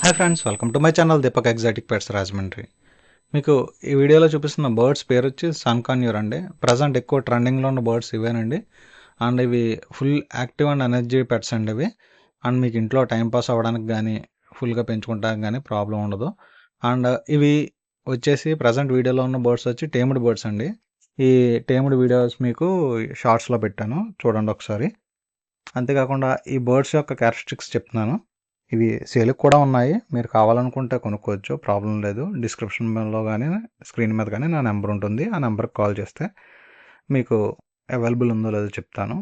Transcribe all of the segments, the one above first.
Hi friends, welcome to my channel Deepak exotic pets Rajahmundry. మీకు ఈ వీడియోలో చూపిస్తున్న బర్డ్స్ పేరు వచ్చి సన్ కాన్యూర్ అండి. ప్రజెంట్ ఎక్కువ ట్రెండింగ్లో ఉన్న బర్డ్స్ ఇవేనండి. అండ్ ఇవి full active and energy pets అండి ఇవి. అండ్ మీకు ఇంట్లో టైంపాస్ అవ్వడానికి కానీ ఫుల్గా పెంచుకుంటానికి కానీ ప్రాబ్లం ఉండదు. అండ్ ఇవి వచ్చేసి ప్రజెంట్ వీడియోలో ఉన్న బర్డ్స్ వచ్చి టేమ్డ్ బర్డ్స్ అండి. ఈ టేమ్డ్ వీడియోస్ మీకు షార్ట్స్లో పెట్టాను, చూడండి ఒకసారి. అంతేకాకుండా ఈ బర్డ్స్ యొక్క క్యారెక్టరిస్టిక్స్ చెప్తున్నాను. ఇవి సేల్కి కూడా ఉన్నాయి, మీరు కావాలనుకుంటే కొనుక్కోవచ్చు, ప్రాబ్లం లేదు. డిస్క్రిప్షన్లో కానీ స్క్రీన్ మీద కానీ నా నెంబర్ ఉంటుంది, ఆ నెంబర్కి కాల్ చేస్తే మీకు అవైలబుల్ ఉందో లేదో చెప్తాను.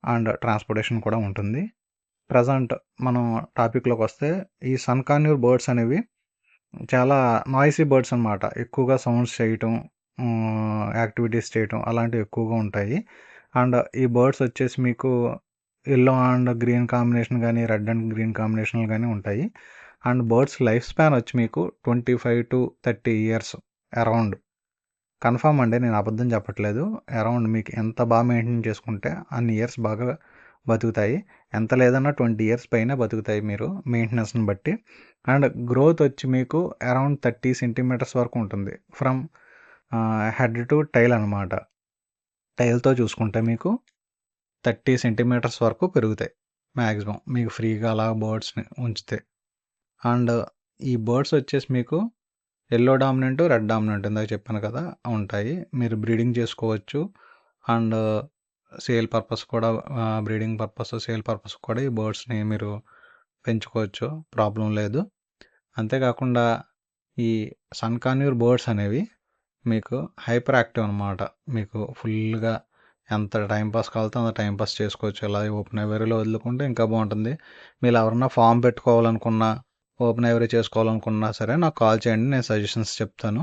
అండ్ ట్రాన్స్పోర్టేషన్ కూడా ఉంటుంది. ప్రజెంట్ మనం టాపిక్లోకి వస్తే ఈ సన్ కాన్యూర్ బర్డ్స్ అనేవి చాలా నాయిసీ బర్డ్స్ అనమాట. ఎక్కువగా సౌండ్స్ చేయటం, యాక్టివిటీస్ చేయటం అలాంటివి ఎక్కువగా ఉంటాయి. అండ్ ఈ బర్డ్స్ వచ్చేసి మీకు ఎల్లో అండ్ గ్రీన్ కాంబినేషన్ కానీ రెడ్ అండ్ గ్రీన్ కాంబినేషన్లు కానీ ఉంటాయి. అండ్ బర్డ్స్ లైఫ్ స్పాన్ వచ్చి మీకు 25 to 30 ఇయర్స్ అరౌండ్. కన్ఫామ్ అండి, నేను అబద్ధం చెప్పట్లేదు. అరౌండ్ మీకు ఎంత బాగా మెయింటైన్ చేసుకుంటే అన్ని ఇయర్స్ బాగా బతుకుతాయి. ఎంత లేదన్నా 20 ఇయర్స్ పైన బతుకుతాయి మీరు మెయింటెనెన్స్ని బట్టి. అండ్ గ్రోత్ వచ్చి మీకు అరౌండ్ 30 సెంటీమీటర్స్ వరకు ఉంటుంది, ఫ్రమ్ హెడ్ టు టైల్ అనమాట. టైల్తో చూసుకుంటే మీకు 30 సెంటీమీటర్స్ వరకు పెరుగుతాయి మ్యాక్సిమం, మీకు ఫ్రీగా అలా బర్డ్స్ని ఉంచితే. అండ్ ఈ బర్డ్స్ వచ్చేసి మీకు ఎల్లో డామినెంట్, రెడ్ డామినెంట్ ఇందాక చెప్పాను కదా ఉంటాయి. మీరు బ్రీడింగ్ చేసుకోవచ్చు. అండ్ సేల్ పర్పస్ కూడా, బ్రీడింగ్ పర్పస్ సేల్ పర్పస్ కూడా ఈ బర్డ్స్ని మీరు పెంచుకోవచ్చు, ప్రాబ్లం లేదు. అంతేకాకుండా ఈ సన్ కాన్యూర్ బర్డ్స్ అనేవి మీకు హైపర్ యాక్టివ్ అనమాట. మీకు ఫుల్గా ఎంత టైంపాస్ కావాలితే అంత టైంపాస్ చేసుకోవచ్చు. ఇలా ఓపెన్ ఐవరీలో వదులుకుంటే ఇంకా బాగుంటుంది. మీరు ఎవరన్నా ఫామ్ పెట్టుకోవాలనుకున్నా, ఓపెన్ ఐవరీ చేసుకోవాలనుకున్నా సరే నాకు కాల్ చేయండి, నేను సజెషన్స్ చెప్తాను.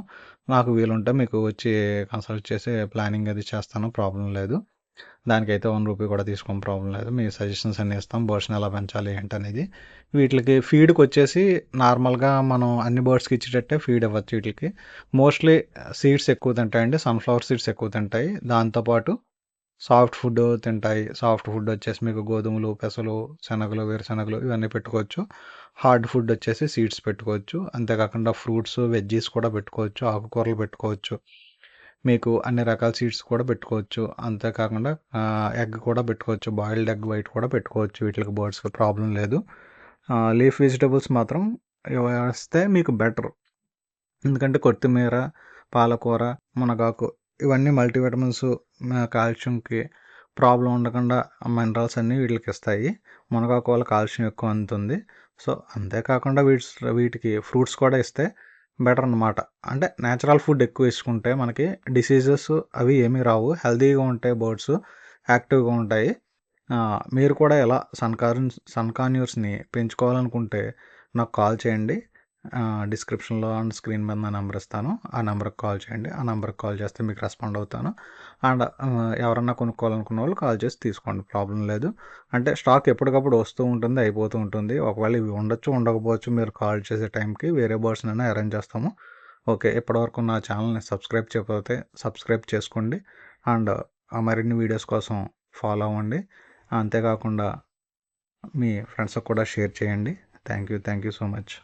నాకు వీలుంటే మీకు వచ్చి కన్సల్ట్ చేసి ప్లానింగ్ అది చేస్తాను, ప్రాబ్లం లేదు. దానికైతే 1 రూపీ కూడా తీసుకోని ప్రాబ్లం లేదు. మీ సజెషన్స్ అన్నీ ఇస్తాం, బర్డ్స్ని ఎలా పెంచాలి ఏంటనేది. వీటికి ఫీడ్కి వచ్చేసి నార్మల్గా మనం అన్ని బర్డ్స్కి ఇచ్చేటట్టే ఫీడ్ ఇవ్వచ్చు. వీటికి మోస్ట్లీ సీడ్స్ ఎక్కువ తింటాయండి, సన్ఫ్లవర్ సీడ్స్ ఎక్కువ తింటాయి. దాంతోపాటు సాఫ్ట్ ఫుడ్ తింటాయి. సాఫ్ట్ ఫుడ్ వచ్చేసి మీకు గోధుమలు, పెసలు, శనగలు, వేరుశనగలు ఇవన్నీ పెట్టుకోవచ్చు. హార్డ్ ఫుడ్ వచ్చేసి సీడ్స్ పెట్టుకోవచ్చు. అంతేకాకుండా ఫ్రూట్స్, వెజ్జీస్ కూడా పెట్టుకోవచ్చు, ఆకుకూరలు పెట్టుకోవచ్చు. మీకు అన్ని రకాల సీడ్స్ కూడా పెట్టుకోవచ్చు. అంతేకాకుండా ఎగ్ కూడా పెట్టుకోవచ్చు, బాయిల్డ్ ఎగ్ వైట్ కూడా పెట్టుకోవచ్చు. వీటికి బర్డ్స్కి ప్రాబ్లం లేదు. లీఫ్ వెజిటబుల్స్ మాత్రం వేస్తే మీకు బెటర్. ఎందుకంటే కొత్తిమీర, పాలకూర, మునగాకు ఇవన్నీ మల్టీవిటమిన్స్, కాల్షియంకి ప్రాబ్లం ఉండకుండా మినరల్స్ అన్నీ వీటికి ఇస్తాయి. మునగాకు వల్ల కాల్షియం ఎక్కువ అందుతుంది. సో అంతేకాకుండా వీటికి ఫ్రూట్స్ కూడా ఇస్తే బెటర్ అనమాట. అంటే న్యాచురల్ ఫుడ్ ఎక్కువ వేసుకుంటే మనకి డిసీజెస్ అవి ఏమీ రావు, హెల్తీగా ఉంటాయి బర్డ్స్, యాక్టివ్గా ఉంటాయి. మీరు కూడా ఇలా సన్ కాన్యూర్స్ని పెంచుకోవాలనుకుంటే నాకు కాల్ చేయండి. డిస్క్రిప్షన్లో అండ్ స్క్రీన్ మీద నా నెంబర్ ఇస్తాను, ఆ నెంబర్కి కాల్ చేయండి. ఆ నెంబర్కి కాల్ చేస్తే మీకు రెస్పాండ్ అవుతాను. అండ్ ఎవరన్నా కొనుక్కోవాలనుకున్న వాళ్ళు కాల్ చేసి తీసుకోండి, ప్రాబ్లం లేదు. అంటే స్టాక్ ఎప్పటికప్పుడు వస్తూ ఉంటుంది, అయిపోతూ ఉంటుంది. ఒకవేళ ఇవి ఉండొచ్చు, ఉండకపోవచ్చు. మీరు కాల్ చేసే టైంకి వేరే బర్డ్స్నైనా అరేంజ్ చేస్తాము. ఓకే, ఇప్పటివరకు నా ఛానల్ని సబ్స్క్రైబ్ చేయకపోతే సబ్స్క్రైబ్ చేసుకోండి. అండ్ మరిన్ని వీడియోస్ కోసం ఫాలో అవ్వండి. అంతేకాకుండా మీ ఫ్రెండ్స్కి కూడా షేర్ చేయండి. Thank you so much.